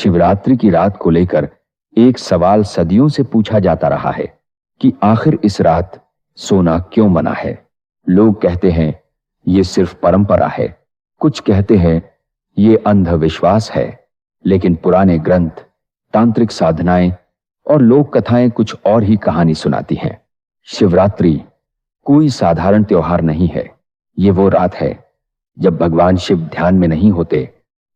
शिवरात्रि की रात को लेकर एक सवाल सदियों से पूछा जाता रहा है कि आखिर इस रात सोना क्यों मना है। लोग कहते हैं ये सिर्फ परंपरा है, कुछ कहते हैं ये अंधविश्वास है, लेकिन पुराने ग्रंथ, तांत्रिक साधनाएं और लोक कथाएं कुछ और ही कहानी सुनाती हैं। शिवरात्रि कोई साधारण त्योहार नहीं है। ये वो रात है जब भगवान शिव ध्यान में नहीं होते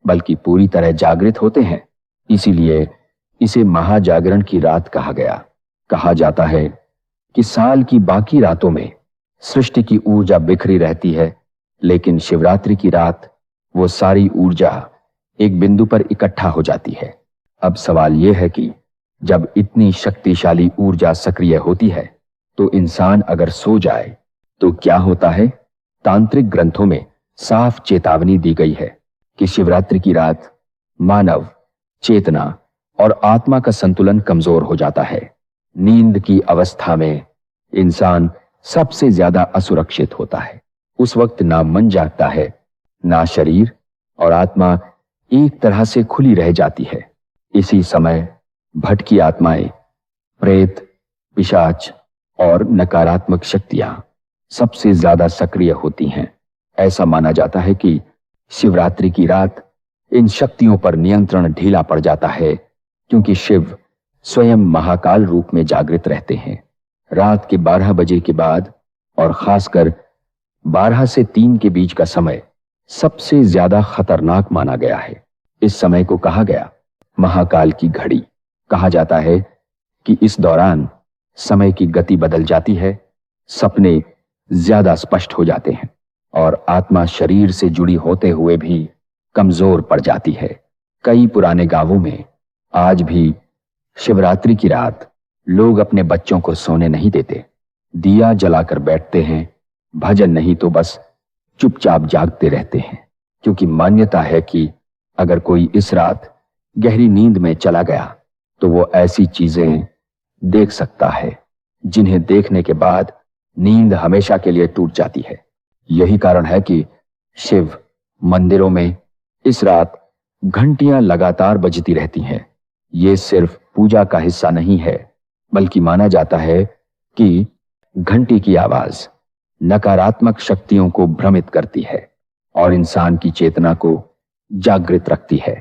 बल्कि पूरी तरह जागृत होते हैं। इसीलिए इसे महाजागरण की रात कहा गया। कहा जाता है कि साल की बाकी रातों में सृष्टि की ऊर्जा बिखरी रहती है, लेकिन शिवरात्रि की रात वो सारी ऊर्जा एक बिंदु पर इकट्ठा हो जाती है। अब सवाल यह है कि जब इतनी शक्तिशाली ऊर्जा सक्रिय होती है तो इंसान अगर सो जाए तो क्या होता है। तांत्रिक ग्रंथों में साफ चेतावनी दी गई है कि शिवरात्रि की रात मानव चेतना और आत्मा का संतुलन कमजोर हो जाता है। नींद की अवस्था में इंसान सबसे ज्यादा असुरक्षित होता है। उस वक्त ना मन जागता है, ना शरीर और आत्मा एक तरह से खुली रह जाती है। इसी समय भटकी आत्माएं, प्रेत, पिशाच और नकारात्मक शक्तियां सबसे ज्यादा सक्रिय होती हैं। ऐसा माना जाता है कि शिवरात्रि की रात इन शक्तियों पर नियंत्रण ढीला पड़ जाता है, क्योंकि शिव स्वयं महाकाल रूप में जागृत रहते हैं। रात के 12 बजे के बाद और खासकर 12 से 3 के बीच का समय सबसे ज्यादा खतरनाक माना गया है। इस समय को कहा गया महाकाल की घड़ी। कहा जाता है कि इस दौरान समय की गति बदल जाती है, सपने ज्यादा स्पष्ट हो जाते हैं और आत्मा शरीर से जुड़ी होते हुए भी कमजोर पड़ जाती है। कई पुराने गांवों में आज भी शिवरात्रि की रात लोग अपने बच्चों को सोने नहीं देते, दिया जलाकर बैठते हैं, भजन नहीं तो बस चुपचाप जागते रहते हैं, क्योंकि मान्यता है कि अगर कोई इस रात गहरी नींद में चला गया तो वो ऐसी चीजें देख सकता है जिन्हें देखने के बाद नींद हमेशा के लिए टूट जाती है। यही कारण है कि शिव मंदिरों में इस रात घंटियां लगातार बजती रहती हैं। ये सिर्फ पूजा का हिस्सा नहीं है, बल्कि माना जाता है कि घंटी की आवाज नकारात्मक शक्तियों को भ्रमित करती है और इंसान की चेतना को जागृत रखती है।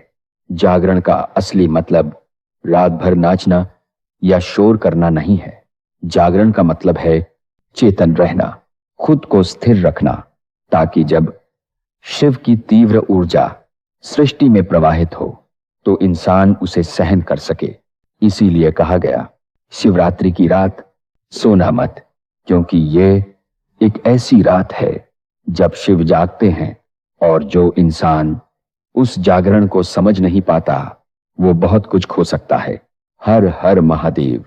जागरण का असली मतलब रात भर नाचना या शोर करना नहीं है। जागरण का मतलब है चेतन रहना, खुद को स्थिर रखना, ताकि जब शिव की तीव्र ऊर्जा सृष्टि में प्रवाहित हो तो इंसान उसे सहन कर सके। इसीलिए कहा गया शिवरात्रि की रात सोना मत, क्योंकि ये एक ऐसी रात है जब शिव जागते हैं और जो इंसान उस जागरण को समझ नहीं पाता वो बहुत कुछ खो सकता है। हर हर महादेव।